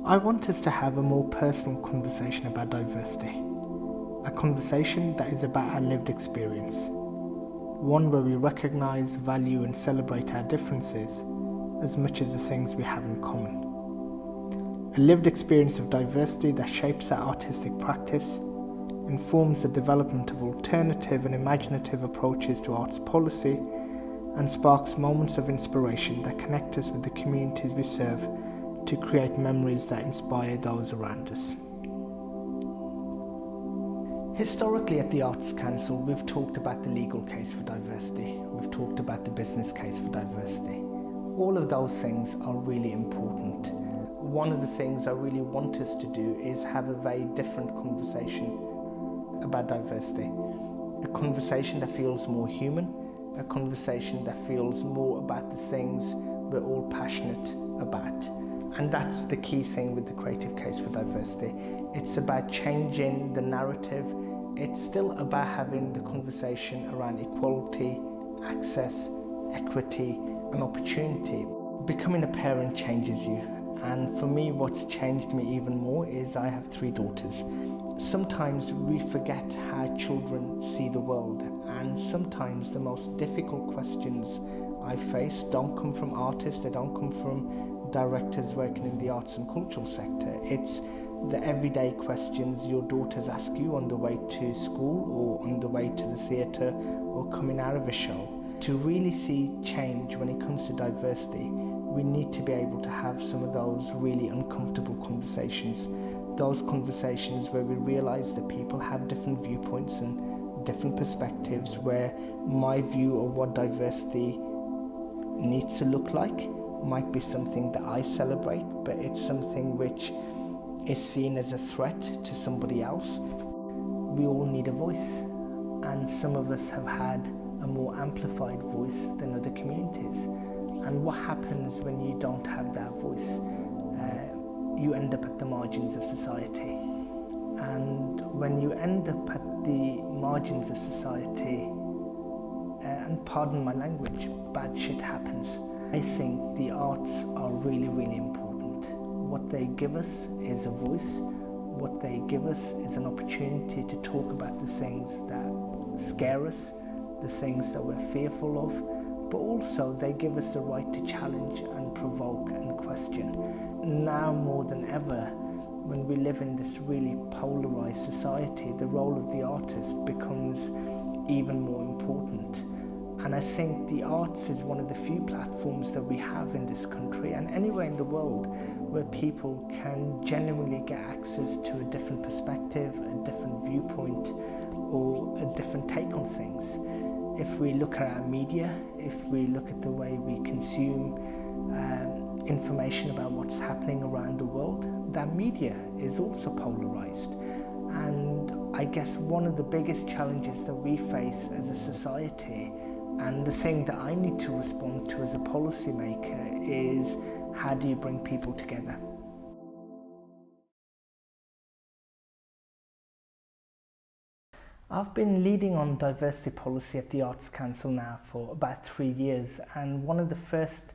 I want us to have a more personal conversation about diversity. A conversation that is about our lived experience. One where we recognise, value and celebrate our differences as much as the things we have in common. A lived experience of diversity that shapes our artistic practice, informs the development of alternative and imaginative approaches to arts policy, and sparks moments of inspiration that connect us with the communities we serve to create memories that inspire those around us. Historically at the Arts Council, we've talked about the legal case for diversity, we've talked about the business case for diversity. All of those things are really important. One of the things I really want us to do is have a very different conversation about diversity. A conversation that feels more human, a conversation that feels more about the things we're all passionate about. And that's the key thing with the creative case for diversity. It's about changing the narrative. It's still about having the conversation around equality, access, equity, and opportunity. Becoming a parent changes you. And for me, what's changed me even more is I have 3 daughters. Sometimes we forget how children see the world, and sometimes the most difficult questions I face don't come from artists, they don't come from directors working in the arts and cultural sector. It's the everyday questions your daughters ask you on the way to school or on the way to the theatre or coming out of a show. To really see change when it comes to diversity, we need to be able to have some of those really uncomfortable conversations. Those conversations where we realise that people have different viewpoints and different perspectives, where my view of what diversity needs to look like might be something that I celebrate, but it's something which is seen as a threat to somebody else. We all need a voice, and some of us have had a more amplified voice than other communities. And what happens when you don't have that voice? You end up at the margins of society. And when you end up at the margins of society, and pardon my language, bad shit happens. I think the arts are really, really important. What they give us is a voice. What they give us is an opportunity to talk about the things that scare us, the things that we're fearful of, but also they give us the right to challenge and provoke and question. Now more than ever, when we live in this really polarized society, the role of the artist becomes even more important. And I think the arts is one of the few platforms that we have in this country and anywhere in the world where people can genuinely get access to a different perspective, a different viewpoint, or a different take on things. If we look at our media, if we look at the way we consume information about what's happening around the world, that media is also polarized. And I guess one of the biggest challenges that we face as a society, and the thing that I need to respond to as a policymaker, is how do you bring people together? I've been leading on diversity policy at the Arts Council now for about 3 years, and one of the first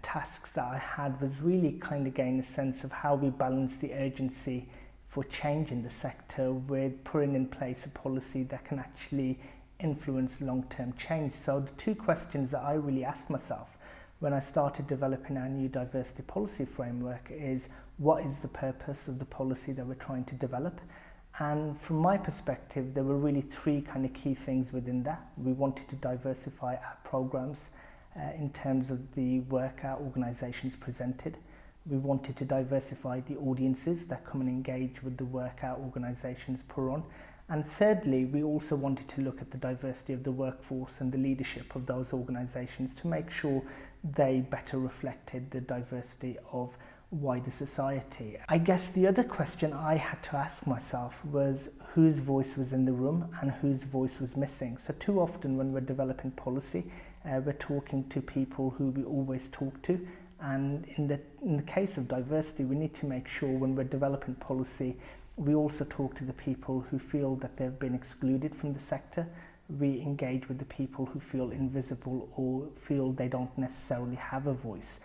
tasks that I had was really kind of gain a sense of how we balance the urgency for change in the sector with putting in place a policy that can actually influence long-term change. So the 2 questions that I really asked myself when I started developing our new diversity policy framework is, what is the purpose of the policy that we're trying to develop? And from my perspective, there were really 3 kind of key things within that. We wanted to diversify our programs in terms of the work our organisations presented. We wanted to diversify the audiences that come and engage with the work our organisations put on. And thirdly, we also wanted to look at the diversity of the workforce and the leadership of those organisations to make sure they better reflected the diversity of wider society. I guess the other question I had to ask myself was whose voice was in the room and whose voice was missing. So too often when we're developing policy, we're talking to people who we always talk to, and in the case of diversity, we need to make sure when we're developing policy, we also talk to the people who feel that they've been excluded from the sector. We engage with the people who feel invisible or feel they don't necessarily have a voice.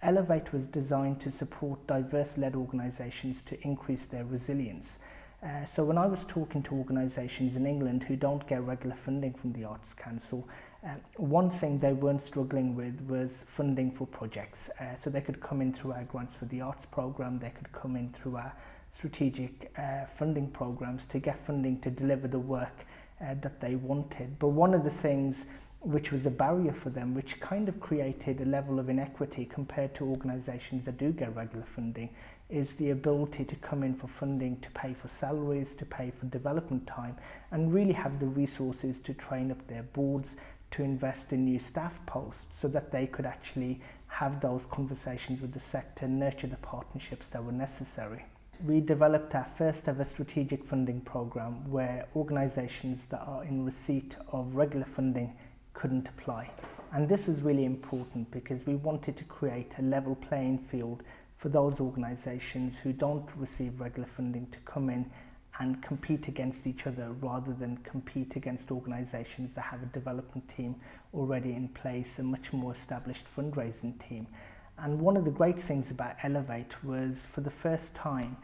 Elevate was designed to support diverse-led organisations to increase their resilience. So when I was talking to organisations in England who don't get regular funding from the Arts Council, one thing they weren't struggling with was funding for projects. So they could come in through our Grants for the Arts programme, they could come in through our strategic funding programmes to get funding to deliver the work that they wanted. But one of the things which was a barrier for them, which kind of created a level of inequity compared to organisations that do get regular funding, is the ability to come in for funding to pay for salaries, to pay for development time, and really have the resources to train up their boards, to invest in new staff posts so that they could actually have those conversations with the sector, nurture the partnerships that were necessary. We developed our first ever strategic funding programme where organisations that are in receipt of regular funding couldn't apply. And this was really important because we wanted to create a level playing field for those organisations who don't receive regular funding to come in and compete against each other rather than compete against organisations that have a development team already in place, a much more established fundraising team. And one of the great things about Elevate was, for the first time,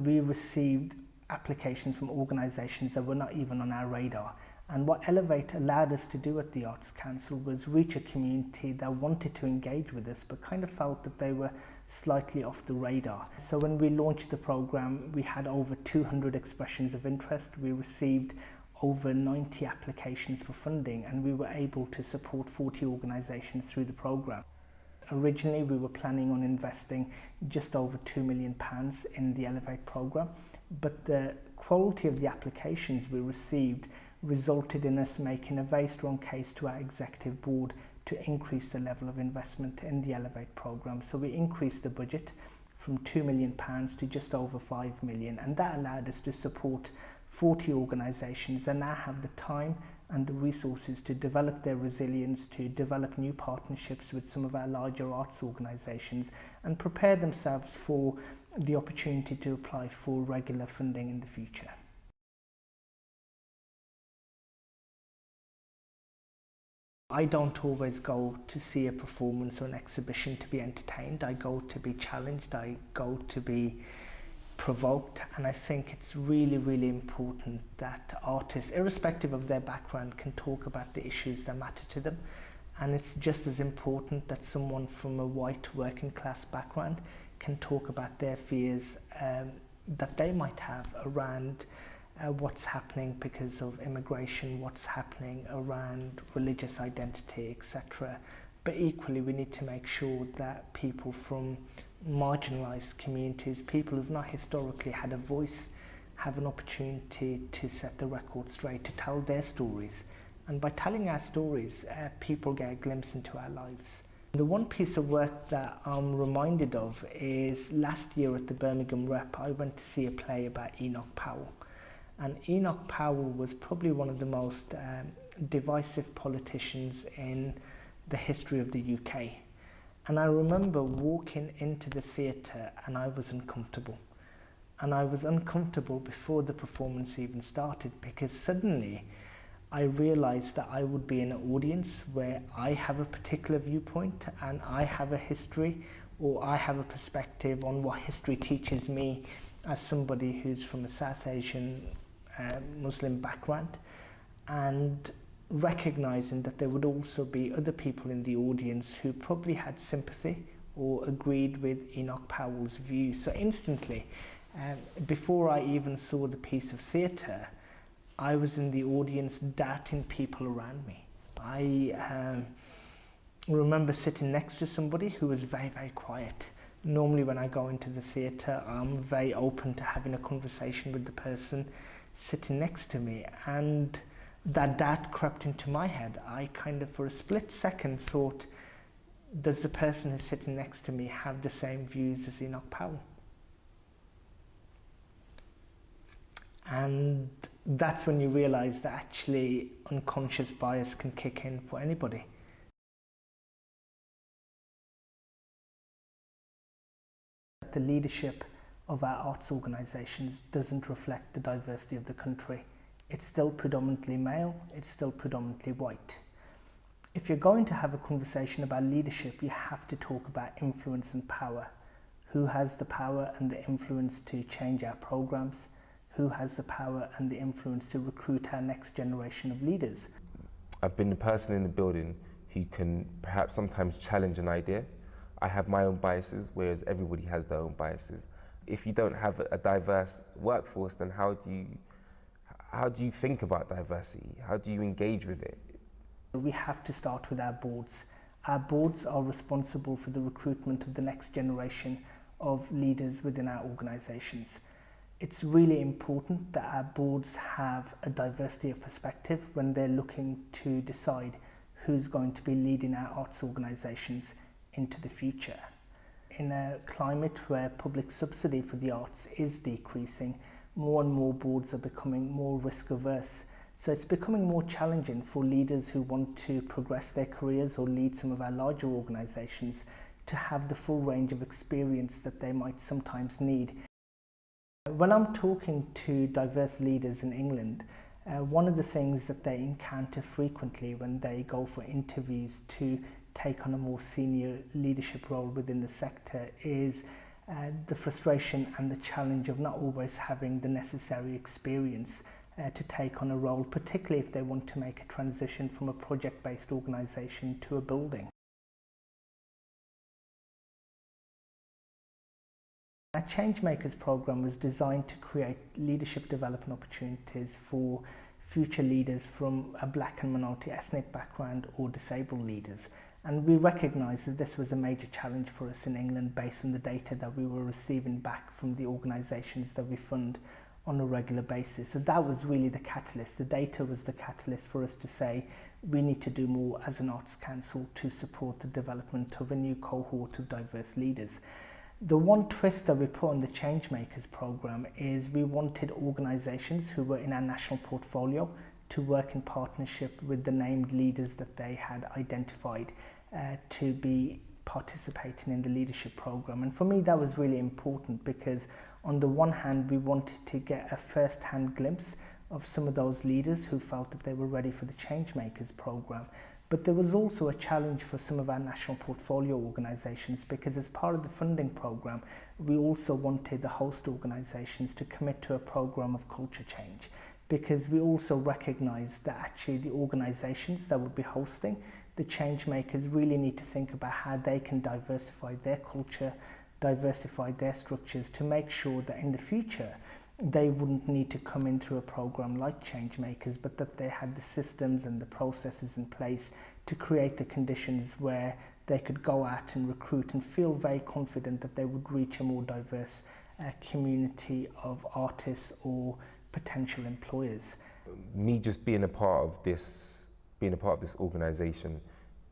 we received applications from organisations that were not even on our radar. And what Elevate allowed us to do at the Arts Council was reach a community that wanted to engage with us but kind of felt that they were slightly off the radar. So when we launched the programme, we had over 200 expressions of interest. We received over 90 applications for funding, and we were able to support 40 organisations through the programme. Originally, we were planning on investing just over £2 million in the Elevate programme, but the quality of the applications we received resulted in us making a very strong case to our executive board to increase the level of investment in the Elevate programme. So we increased the budget from £2 million to just over £5 million, and that allowed us to support 40 organisations that now have the time and the resources to develop their resilience, to develop new partnerships with some of our larger arts organisations and prepare themselves for the opportunity to apply for regular funding in the future. I don't always go to see a performance or an exhibition to be entertained. I go to be challenged, I go to be provoked, and I think it's really, really important that artists, irrespective of their background, can talk about the issues that matter to them. And it's just as important that someone from a white working class background can talk about their fears that they might have around what's happening because of immigration, what's happening around religious identity, etc. But equally, we need to make sure that people from marginalised communities, people who've not historically had a voice, have an opportunity to set the record straight, to tell their stories. And by telling our stories, people get a glimpse into our lives. The one piece of work that I'm reminded of is last year at the Birmingham Rep, I went to see a play about Enoch Powell. And Enoch Powell was probably one of the most divisive politicians in the history of the UK. And I remember walking into the theatre and I was uncomfortable. And I was uncomfortable before the performance even started, because suddenly I realised that I would be in an audience where I have a particular viewpoint and I have a history, or I have a perspective on what history teaches me as somebody who's from a South Asian Muslim background, and recognising that there would also be other people in the audience who probably had sympathy or agreed with Enoch Powell's views. So instantly, before I even saw the piece of theatre, I was in the audience doubting people around me. I remember sitting next to somebody who was very, very quiet. Normally when I go into the theatre, I'm very open to having a conversation with the person sitting next to me, and that doubt crept into my head. I kind of, for a split second, thought, does the person who's sitting next to me have the same views as Enoch Powell? And that's when you realise that actually unconscious bias can kick in for anybody. The leadership of our arts organisations doesn't reflect the diversity of the country. It's still predominantly male, it's still predominantly white. If you're going to have a conversation about leadership, you have to talk about influence and power. Who has the power and the influence to change our programs? Who has the power and the influence to recruit our next generation of leaders? I've been the person in the building who can perhaps sometimes challenge an idea. I have my own biases, whereas everybody has their own biases. If you don't have a diverse workforce, then how do you think about diversity? How do you engage with it? We have to start with our boards. Our boards are responsible for the recruitment of the next generation of leaders within our organisations. It's really important that our boards have a diversity of perspective when they're looking to decide who's going to be leading our arts organisations into the future. In a climate where public subsidy for the arts is decreasing, more and more boards are becoming more risk averse. So it's becoming more challenging for leaders who want to progress their careers or lead some of our larger organisations to have the full range of experience that they might sometimes need. When I'm talking to diverse leaders in England, one of the things that they encounter frequently when they go for interviews to take on a more senior leadership role within the sector is the frustration and the challenge of not always having the necessary experience to take on a role, particularly if they want to make a transition from a project-based organisation to a building. Our Changemakers programme was designed to create leadership development opportunities for future leaders from a black and minority ethnic background or disabled leaders. And we recognised that this was a major challenge for us in England based on the data that we were receiving back from the organisations that we fund on a regular basis. So that was really the catalyst. The data was the catalyst for us to say we need to do more as an Arts Council to support the development of a new cohort of diverse leaders. The one twist that we put on the Changemakers programme is we wanted organisations who were in our national portfolio to work in partnership with the named leaders that they had identified to be participating in the leadership programme. And for me that was really important because on the one hand we wanted to get a first-hand glimpse of some of those leaders who felt that they were ready for the Changemakers programme. But there was also a challenge for some of our national portfolio organisations because as part of the funding programme, we also wanted the host organisations to commit to a programme of culture change because we also recognised that actually the organisations that would be hosting the Changemakers really need to think about how they can diversify their culture, diversify their structures to make sure that in the future they wouldn't need to come in through a program like Changemakers, but that they had the systems and the processes in place to create the conditions where they could go out and recruit and feel very confident that they would reach a more diverse community of artists or potential employers. Me just being a part of this organisation,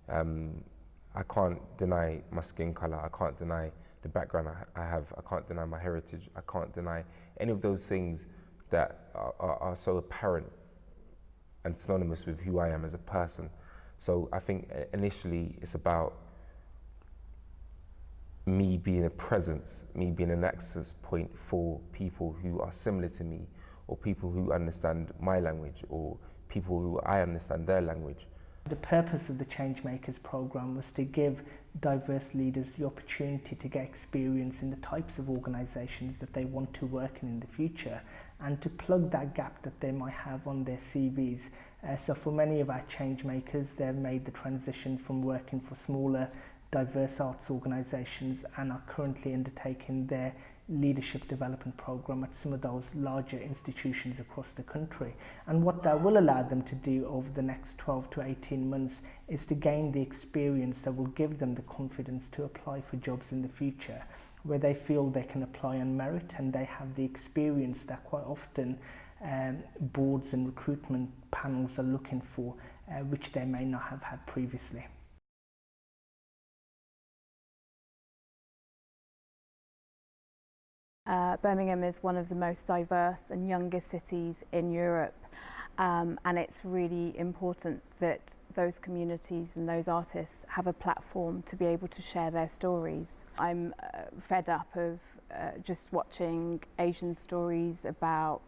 I can't deny my skin colour, I can't deny the background I have, I can't deny my heritage, I can't deny any of those things that are so apparent and synonymous with who I am as a person. So I think initially it's about me being a presence, me being an access point for people who are similar to me, or people who understand my language, or people who I understand their language. The purpose of the Changemakers programme was to give diverse leaders the opportunity to get experience in the types of organisations that they want to work in the future and to plug that gap that they might have on their CVs. So for many of our Changemakers, they've made the transition from working for smaller diverse arts organisations and are currently undertaking their leadership development programme at some of those larger institutions across the country. And what that will allow them to do over the next 12 to 18 months is to gain the experience that will give them the confidence to apply for jobs in the future, where they feel they can apply on merit and they have the experience that quite often boards and recruitment panels are looking for, which they may not have had previously. Birmingham is one of the most diverse and youngest cities in Europe, and it's really important that those communities and those artists have a platform to be able to share their stories. I'm fed up of just watching Asian stories about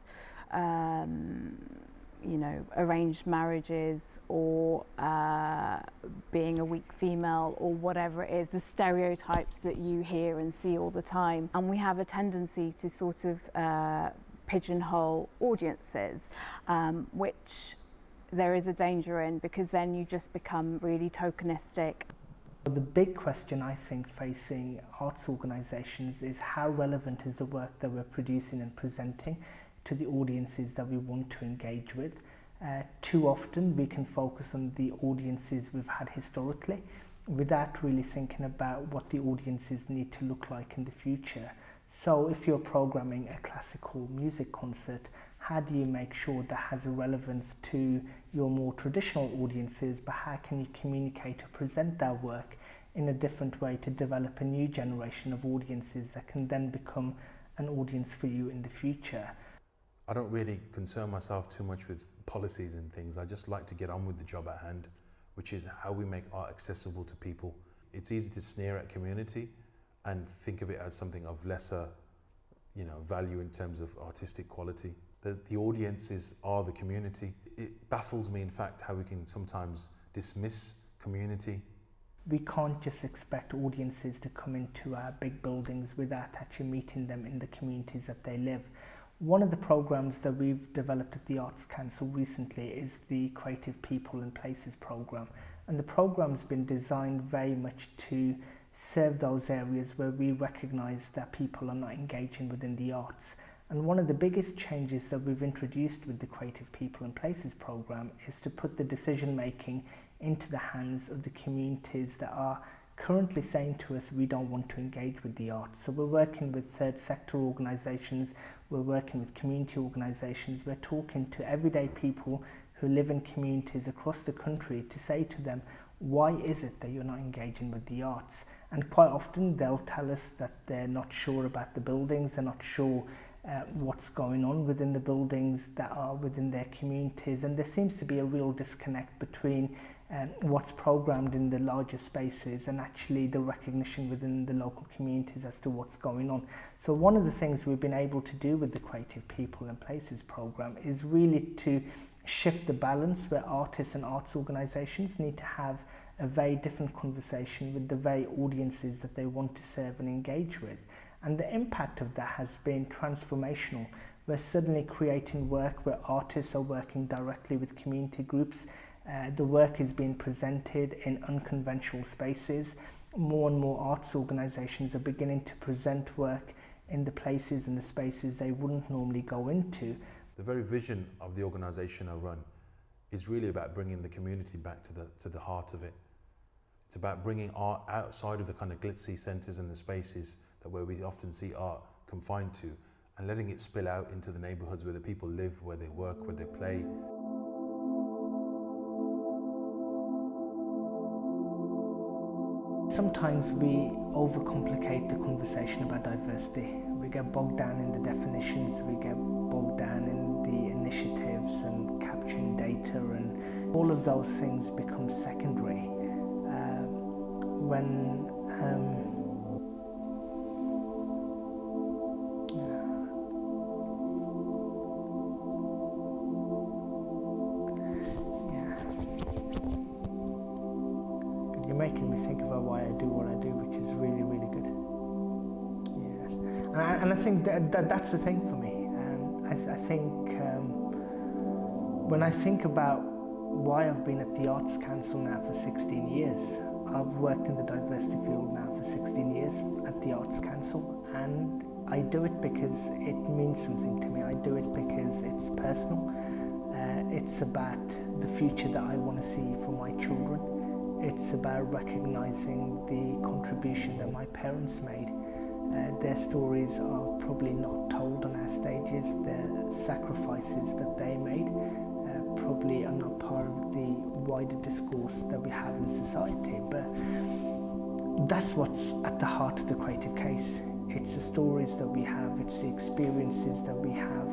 you know, arranged marriages or being a weak female or whatever it is, the stereotypes that you hear and see all the time. And we have a tendency to sort of pigeonhole audiences, which there is a danger in, because then you just become really tokenistic. The big question I think facing arts organisations is how relevant is the work that we're producing and presenting to the audiences that we want to engage with. Too often we can focus on the audiences we've had historically without really thinking about what the audiences need to look like in the future. So if you're programming a classical music concert, how do you make sure that has a relevance to your more traditional audiences, but how can you communicate or present that work in a different way to develop a new generation of audiences that can then become an audience for you in the future? I don't really concern myself too much with policies and things. I just like to get on with the job at hand, which is how we make art accessible to people. It's easy to sneer at community and think of it as something of lesser, you know, value in terms of artistic quality. The audiences are the community. It baffles me, in fact, how we can sometimes dismiss community. We can't just expect audiences to come into our big buildings without actually meeting them in the communities that they live. One of the programs that we've developed at the Arts Council recently is the Creative People and Places program. And the program's been designed very much to serve those areas where we recognise that people are not engaging within the arts. And one of the biggest changes that we've introduced with the Creative People and Places program is to put the decision making into the hands of the communities that are currently saying to us we don't want to engage with the arts. So we're working with third sector organisations, we're working with community organisations, we're talking to everyday people who live in communities across the country to say to them, why is it that you're not engaging with the arts? And quite often they'll tell us that they're not sure about the buildings, they're not sure what's going on within the buildings that are within their communities, and there seems to be a real disconnect between what's programmed in the larger spaces and actually the recognition within the local communities as to what's going on. So one of the things we've been able to do with the Creative People and Places program is really to shift the balance where artists and arts organisations need to have a very different conversation with the very audiences that they want to serve and engage with. And the impact of that has been transformational. We're suddenly creating work where artists are working directly with community groups. The work is being presented in unconventional spaces. More and more arts organisations are beginning to present work in the places and the spaces they wouldn't normally go into. The very vision of the organisation I run is really about bringing the community back to the heart of it. It's about bringing art outside of the kind of glitzy centres and the spaces that where we often see art confined to, and letting it spill out into the neighbourhoods where the people live, where they work, where they play. Sometimes we overcomplicate the conversation about diversity. We get bogged down in the definitions, we get bogged down in the initiatives and capturing data, and all of those things become secondary when you're making me think about why I do what I do, which is really, really good. Yeah, and I think that's the thing for me. I think when I think about why I've been at the Arts Council now for 16 years, I've worked in the diversity field now for 16 years at the Arts Council, and I do it because it means something to me. I do it because it's personal. It's about the future that I want to see for my children. It's about recognising the contribution that my parents made. Their stories are probably not told on our stages. Their sacrifices that they made probably are not part of the wider discourse that we have in society. But that's what's at the heart of the creative case. It's the stories that we have, it's the experiences that we have,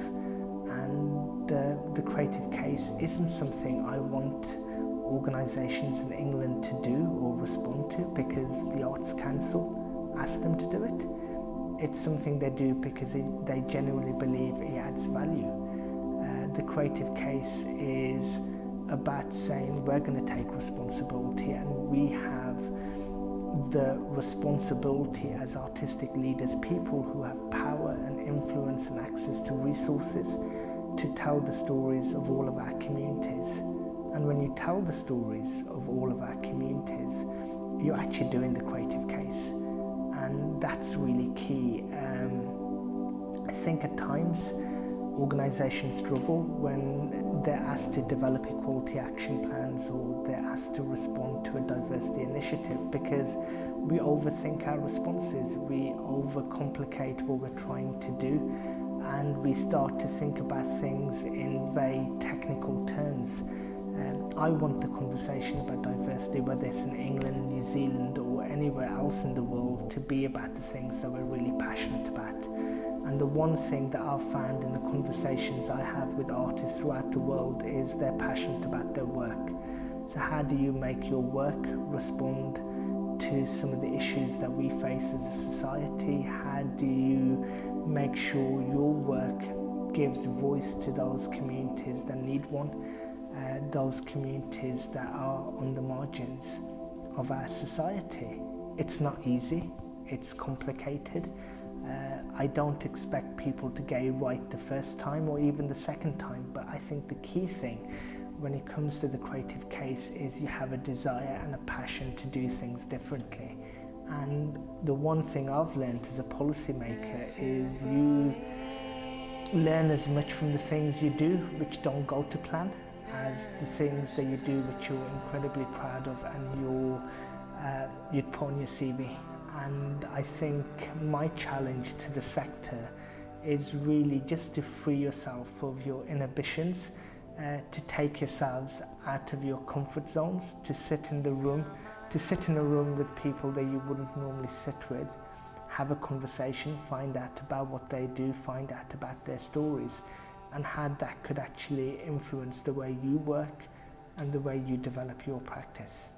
and the creative case isn't something I want organisations in England to do or respond to because the Arts Council asked them to do it. It's something they do because they genuinely believe it adds value. The creative case is about saying we're going to take responsibility, and we have the responsibility as artistic leaders, people who have power and influence and access to resources, to tell the stories of all of our communities. And when you tell the stories of all of our communities, you're actually doing the creative case, and that's really key. I think at times organisations struggle when they're asked to develop equality action plans or they're asked to respond to a diversity initiative, because we overthink our responses, we overcomplicate what we're trying to do, and we start to think about things in very technical terms. I want the conversation about diversity, whether it's in England, New Zealand or anywhere else in the world, to be about the things that we're really passionate about. And the one thing that I've found in the conversations I have with artists throughout the world is they're passionate about their work. So how do you make your work respond to some of the issues that we face as a society? How do you make sure your work gives voice to those communities that need one, those communities that are on the margins of our society? It's not easy, it's complicated. I don't expect people to get it right the first time or even the second time, but I think the key thing when it comes to the creative case is you have a desire and a passion to do things differently. And the one thing I've learned as a policymaker is you learn as much from the things you do which don't go to plan as the things that you do which you're incredibly proud of and you'd put on your CV. And I think my challenge to the sector is really just to free yourself of your inhibitions, to take yourselves out of your comfort zones, to sit in a room with people that you wouldn't normally sit with, have a conversation, find out about what they do, find out about their stories, and how that could actually influence the way you work and the way you develop your practice.